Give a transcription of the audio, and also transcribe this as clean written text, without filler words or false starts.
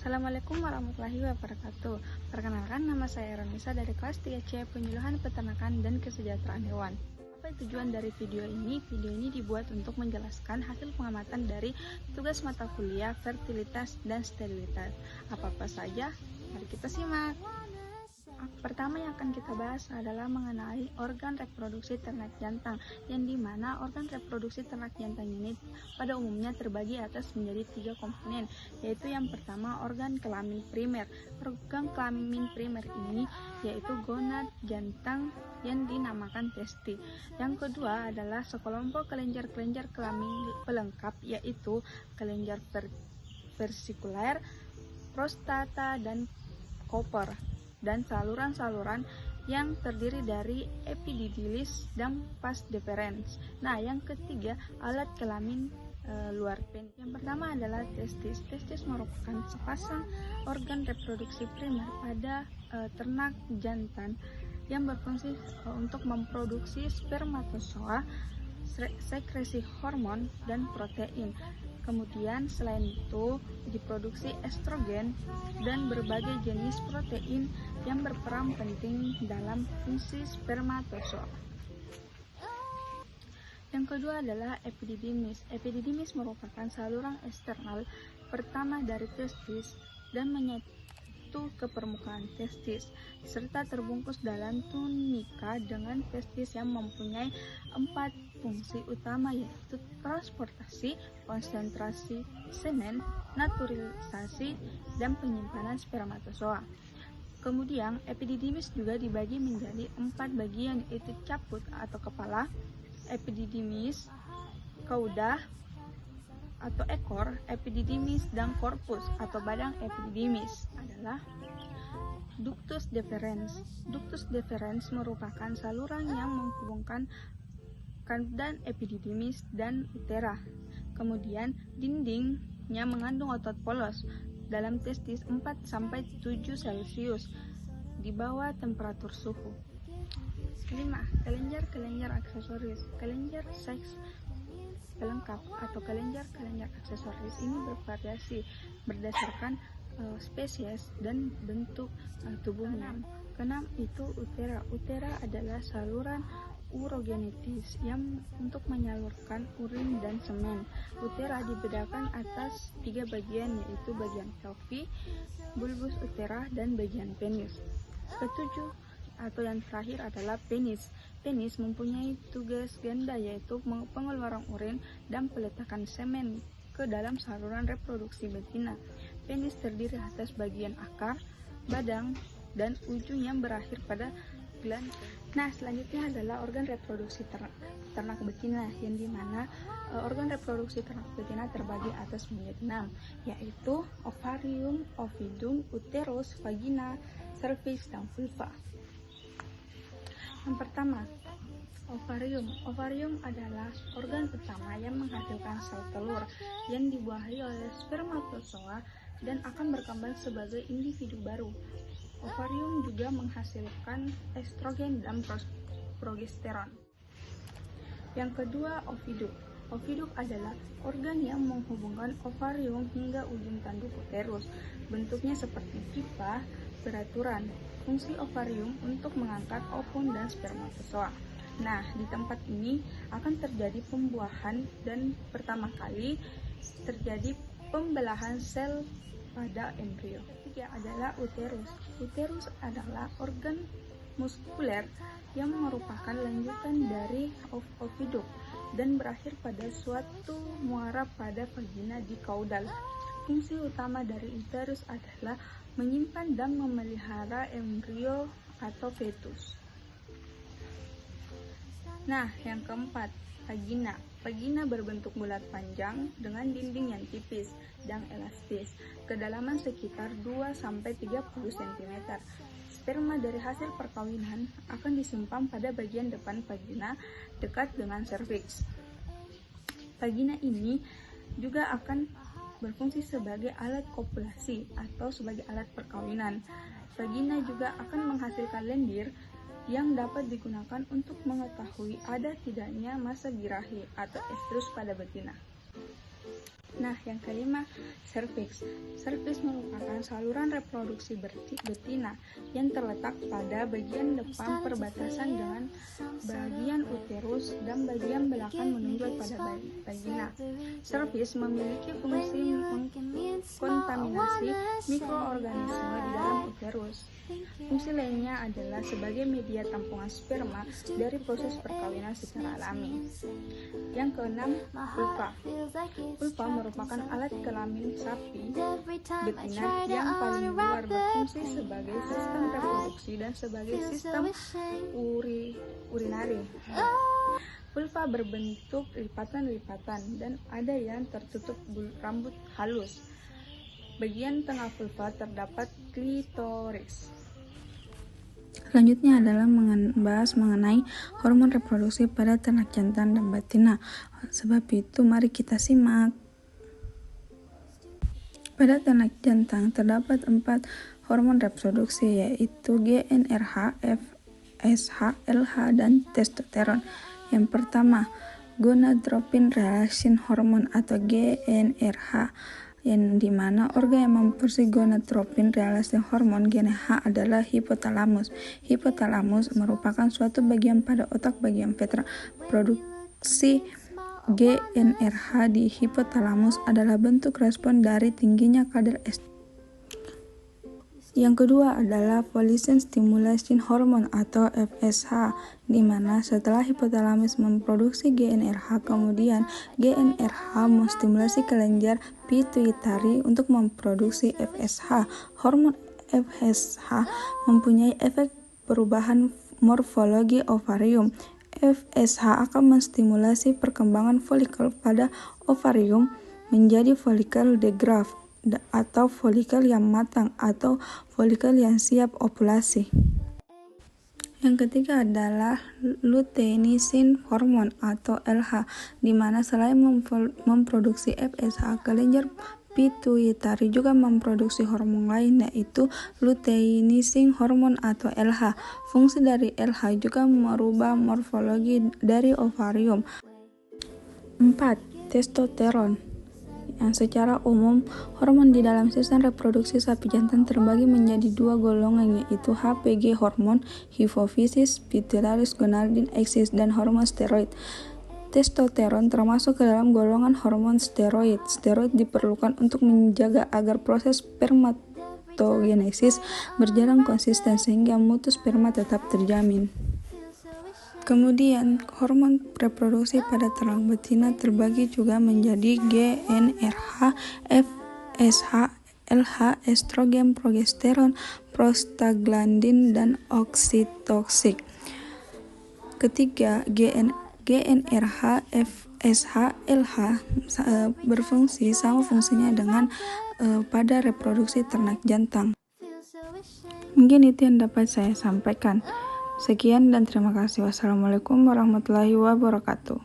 Assalamualaikum warahmatullahi wabarakatuh. Perkenalkan, nama saya Ronisa dari kelas 3C Penyuluhan Peternakan dan Kesejahteraan Hewan. Apa tujuan dari video ini? Video ini dibuat untuk menjelaskan hasil pengamatan dari tugas mata kuliah fertilitas dan sterilitas. Apa-apa saja? Mari kita simak. Pertama yang akan kita bahas adalah mengenai organ reproduksi ternak jantan, yang dimana organ reproduksi ternak jantan ini pada umumnya terbagi atas menjadi 3 komponen, yaitu yang pertama organ kelamin primer. Organ kelamin primer ini yaitu gonad jantan yang dinamakan testis. Yang kedua adalah sekelompok kelenjar-kelenjar kelamin pelengkap, yaitu kelenjar versikuler, prostata, dan koper, dan saluran-saluran yang terdiri dari epididymis dan vas deferens. Nah, yang ketiga alat kelamin luar penis. Yang pertama adalah testis. Testis merupakan sepasang organ reproduksi primer pada ternak jantan yang berfungsi untuk memproduksi spermatozoa, sekresi hormon, dan protein. Kemudian selain itu diproduksi estrogen dan berbagai jenis protein yang berperan penting dalam fungsi spermatozoa. Yang kedua adalah epididymis. Epididymis merupakan saluran eksternal pertama dari testis dan menyatu ke permukaan testis, serta terbungkus dalam tunika dengan testis yang mempunyai 4 fungsi utama, yaitu transportasi, konsentrasi semen, naturalisasi, dan penyimpanan spermatozoa. Kemudian epididymis juga dibagi menjadi 4 bagian, yaitu caput atau kepala, epididymis, cauda atau ekor, epididymis, dan korpus atau badan epididymis adalah ductus deferens. Ductus deferens merupakan saluran yang menghubungkan kandungan epididymis dan utera. Kemudian dindingnya mengandung otot polos dalam testis 4-7 Celcius di bawah temperatur suhu. 5. Kelenjar-kelenjar aksesoris. Kelenjar seks pelengkap atau kelenjar-kelenjar aksesoris ini bervariasi berdasarkan spesies dan bentuk tubuhnya. Keenam itu utera. Utera adalah saluran urogenetis yang untuk menyalurkan urin dan semen. Utera dibedakan atas 3 bagian, yaitu bagian pelvi, bulbus utera, dan bagian penis. Ketujuh atau yang terakhir adalah penis. Penis mempunyai tugas ganda, yaitu pengeluaran urin dan peletakan semen ke dalam saluran reproduksi betina. Penis terdiri atas bagian akar, badang, dan ujung yang berakhir pada gland. Nah, selanjutnya adalah organ reproduksi ternak betina, yang dimana organ reproduksi ternak betina terbagi atas menjadi 6, yaitu ovarium, ovidum, uterus, vagina, cervix, dan vulva. Yang pertama, ovarium. Ovarium adalah organ utama yang menghasilkan sel telur yang dibuahi oleh spermatozoa dan akan berkembang sebagai individu baru. Ovarium juga menghasilkan estrogen dan progesteron. Yang kedua, oviduk. Oviduk adalah organ yang menghubungkan ovarium hingga ujung tanduk uterus. Bentuknya seperti pipa beraturan. Fungsi ovarium untuk mengangkat ovum dan spermatozoa. Nah, di tempat ini akan terjadi pembuahan dan pertama kali terjadi pembelahan sel pada embrio. Ketiga adalah uterus. Uterus adalah organ muskuler yang merupakan lanjutan dari oviduk dan berakhir pada suatu muara pada vagina di kaudal. Fungsi utama dari uterus adalah menyimpan dan memelihara embrio atau fetus. Nah, yang keempat, vagina. Vagina berbentuk bulat panjang dengan dinding yang tipis dan elastis, kedalaman sekitar 2-30 cm. Sperma dari hasil perkawinan akan disimpan pada bagian depan vagina dekat dengan serviks. Vagina ini juga akan berfungsi sebagai alat kopulasi atau sebagai alat perkawinan. Vagina juga akan menghasilkan lendir yang dapat digunakan untuk mengetahui ada tidaknya masa birahi atau estrus pada betina. Nah, yang kelima, serviks. Serviks merupakan saluran reproduksi betina yang terletak pada bagian depan perbatasan dengan bagian uterus dan bagian belakang menunjuk pada vagina. Serviks memiliki fungsi mengkontaminasi mikroorganisme di dalam uterus. Fungsi lainnya adalah sebagai media tampungan sperma dari proses perkawinan secara alami. Yang keenam, vulva. Vulva merupakan alat kelamin sapi betina yang paling luar, berfungsi sebagai sistem reproduksi dan sebagai sistem urinari. Vulva berbentuk lipatan-lipatan dan ada yang tertutup rambut halus. Bagian tengah vulva terdapat klitoris. Selanjutnya adalah membahas mengenai hormon reproduksi pada ternak jantan dan betina. Sebab itu mari kita simak. Pada ternak jantan terdapat 4 hormon reproduksi, yaitu GnRH, FSH, LH, dan testosteron. Yang pertama, gonadotropin releasing hormone atau GnRH, yang dimana organ yang memproduksi gonadotropin releasing hormone GnRH adalah hipotalamus. Hipotalamus merupakan suatu bagian pada otak bagian ventral. Produksi GnRH di hipotalamus adalah bentuk respon dari tingginya kadar estrogen. Yang kedua adalah follicle stimulating hormone atau FSH, di mana setelah hipotalamus memproduksi GnRH, kemudian GnRH menstimulasi kelenjar pituitari untuk memproduksi FSH. Hormon FSH mempunyai efek perubahan morfologi ovarium. FSH akan menstimulasi perkembangan folikel pada ovarium menjadi folikel degraft atau folikel yang matang atau folikel yang siap ovulasi. Yang ketiga adalah luteinizing hormone atau LH, di mana selain memproduksi FSH, kelenjar pituitari juga memproduksi hormon lain, yaitu luteinizing hormone atau LH. Fungsi dari LH juga merubah morfologi dari ovarium. 4. Testosteron. Yang secara umum, hormon di dalam sistem reproduksi sapi jantan terbagi menjadi 2 golongan, yaitu HPG hormon, hypophysis, pituitaris gonadin axis, dan hormon steroid. Testosteron termasuk ke dalam golongan hormon steroid. Steroid diperlukan untuk menjaga agar proses spermatogenesis berjalan konsisten sehingga mutu sperma tetap terjamin. Kemudian, hormon reproduksi pada ternak betina terbagi juga menjadi GnRH, FSH, LH, estrogen, progesteron, prostaglandin, dan oksitosin. Ketiga, GnRH, FSH, LH berfungsi sama fungsinya dengan pada reproduksi ternak jantan. Mungkin itu yang dapat saya sampaikan. Sekian dan terima kasih. Wassalamualaikum warahmatullahi wabarakatuh.